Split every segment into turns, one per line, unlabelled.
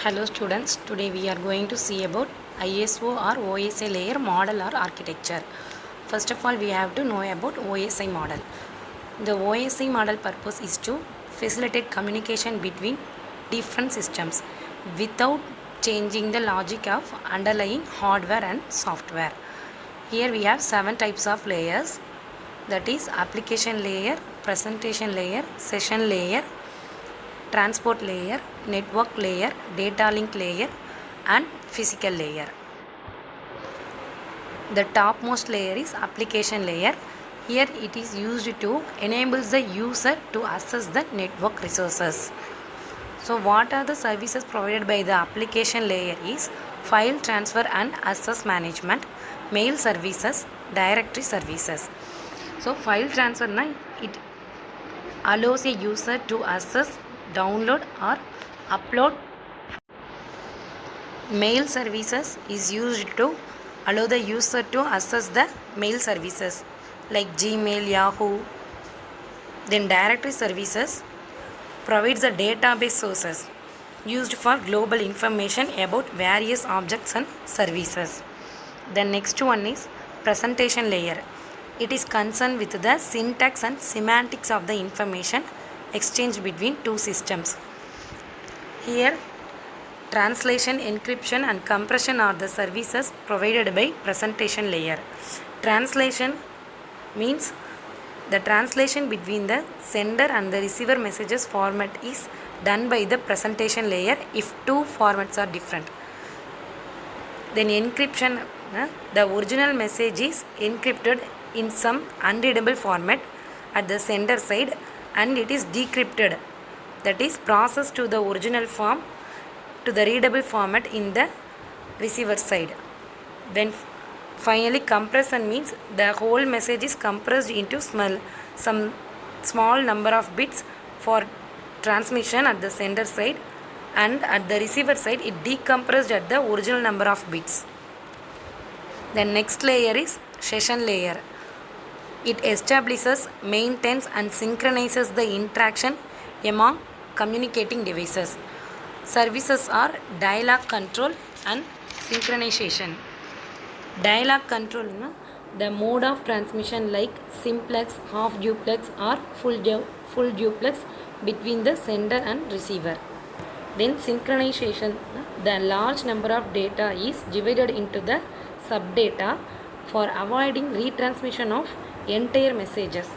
Hello students, today we are going to see about ISO or OSI layer model or architecture. First of all, we have to know about OSI model. The OSI model purpose is to facilitate communication between different systems without changing the logic of underlying hardware and software. Here we have 7 types of layers, that is application layer, presentation layer, session layer, transport layer, network layer, data link layer and physical layer. The topmost layer is application layer. Here it is used to enable the user to access the network resources. So what are the services provided by the application layer is file transfer and access management, mail services, directory services. So file transfer it allows a user to access, download or upload. Mail services is used to allow the user to access the mail services like Gmail, Yahoo. Then directory services provides the database sources used for global information about various objects and services. The next one is presentation layer. It is concerned with the syntax and semantics of the information exchange between two systems. Here, translation, encryption and compression are the services provided by presentation layer. Translation means the translation between the sender and the receiver messages format is done by the presentation layer if two formats are different. Then encryption, the original message is encrypted in some unreadable format at the sender side and it is decrypted, that is processed to the original form to the readable format in the receiver side. Then finally compression means the whole message is compressed into some small number of bits for transmission at the sender side and at the receiver side it decompressed at the original number of bits. The next layer is session layer. It establishes, maintains and synchronizes the interaction among communicating devices. Services are dialogue control and synchronization. Dialogue control, the mode of transmission like simplex, half duplex or full duplex between the sender and receiver. Then synchronization, the large number of data is divided into the subdata for avoiding retransmission of entire messages.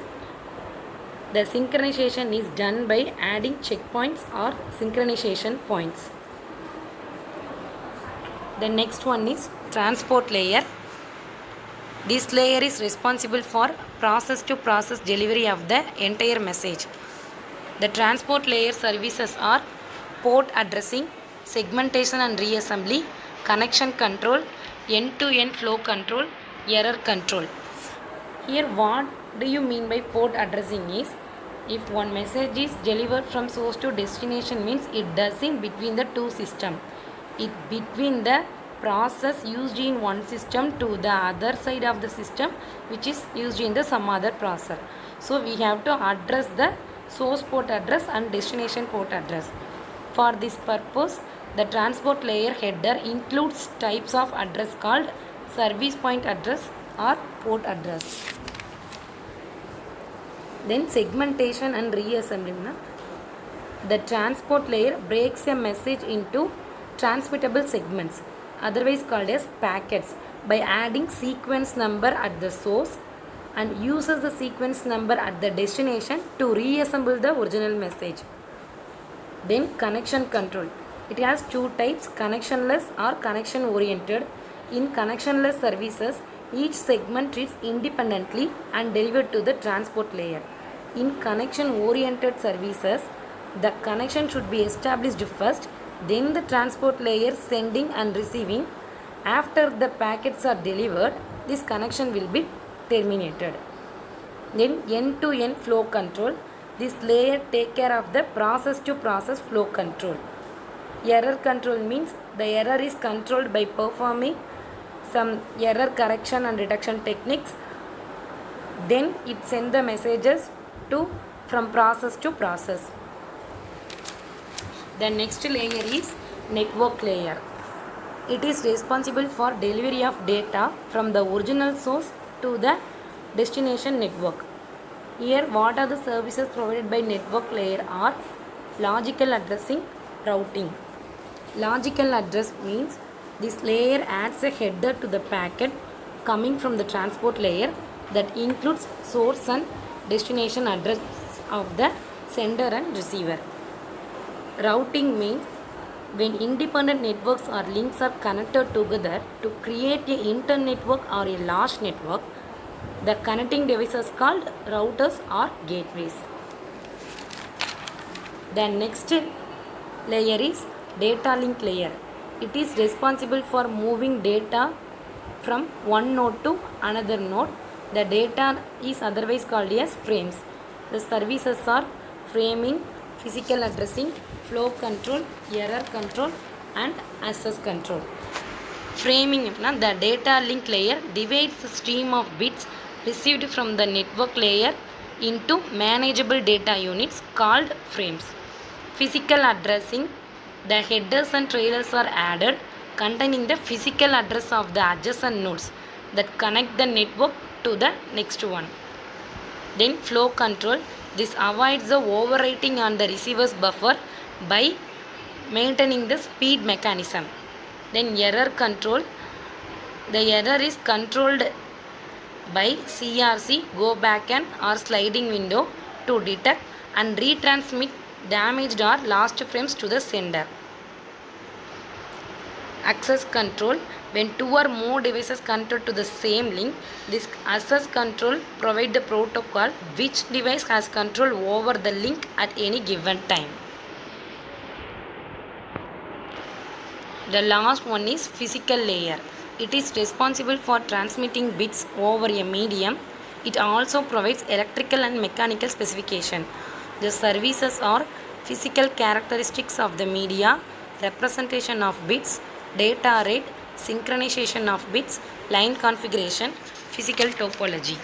The synchronization is done by adding checkpoints or synchronization points. The next one is transport layer. This layer is responsible for process-to-process delivery of the entire message. The transport layer services are port addressing, segmentation and reassembly, connection control, end-to-end flow control, error control. Here what do you mean by port addressing is, if one message is delivered from source to destination means it does in between the two systems. It between the process used in one system to the other side of the system which is used in the some other processor. So we have to address the source port address and destination port address. For this purpose, the transport layer header includes types of address called service point address or port address. Then segmentation and reassembly. The transport layer breaks a message into transmittable segments, otherwise called as packets, by adding sequence number at the source and uses the sequence number at the destination to reassemble the original message. Then connection control. It has two types, connectionless or connection oriented. In connectionless services, each segment reads independently and delivered to the transport layer. In connection oriented services, the connection should be established first, then the transport layer sending and receiving. After the packets are delivered, this connection will be terminated. Then end-to-end flow control. This layer take care of the process-to-process flow control. Error control means the error is controlled by performing some error correction and reduction techniques. Then it sends the messages from process to process. The next layer is network layer. It is responsible for delivery of data from the original source to the destination network. Here, what are the services provided by network layer are logical addressing, routing. Logical address means this layer adds a header to the packet coming from the transport layer that includes source and destination address of the sender and receiver. Routing means when independent networks or links are connected together to create a inter-network or a large network, the connecting devices called routers or gateways. The next layer is data link layer. It is responsible for moving data from one node to another node. The data is otherwise called as frames. The services are framing, physical addressing, flow control, error control and access control. Framing, the data link layer divides the stream of bits received from the network layer into manageable data units called frames. Physical addressing, the headers and trailers are added containing the physical address of the adjacent nodes that connect the network to the next one. Then flow control, this avoids the overwriting on the receiver's buffer by maintaining the speed mechanism. Then error control, the error is controlled by CRC go back and or sliding window to detect and retransmit damaged or lost frames to the sender. Access control, when two or more devices connected to the same link, this access control provides the protocol which device has control over the link at any given time. The last one is physical layer. It is responsible for transmitting bits over a medium. It also provides electrical and mechanical specification. The services are physical characteristics of the media, representation of bits, data rate, synchronization of bits, line configuration, physical topology.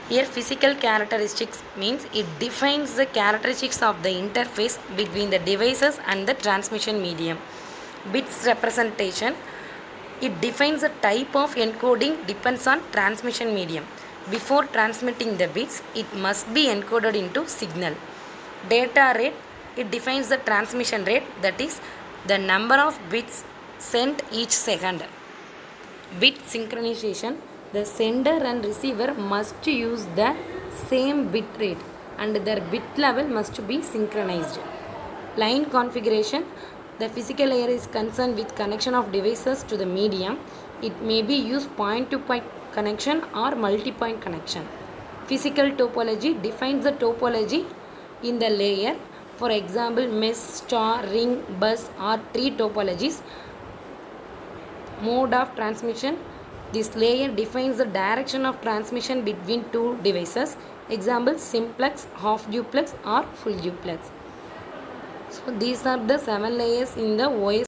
Here physical characteristics means it defines the characteristics of the interface between the devices and the transmission medium. Bits representation, it defines the type of encoding depends on transmission medium. Before transmitting the bits, it must be encoded into signal. Data rate, it defines the transmission rate, that is the number of bits sent each second. Bit synchronization, the sender and receiver must use the same bit rate and their bit level must be synchronized. Line configuration, the physical layer is concerned with connection of devices to the medium. It may be used point-to-point connection or multi-point connection. Physical topology defines the topology in the layer. For example, mesh, star, ring, bus or tree topologies. Mode of transmission, this layer defines the direction of transmission between two devices. Example, simplex, half duplex or full duplex. So these are the 7 layers in the OS.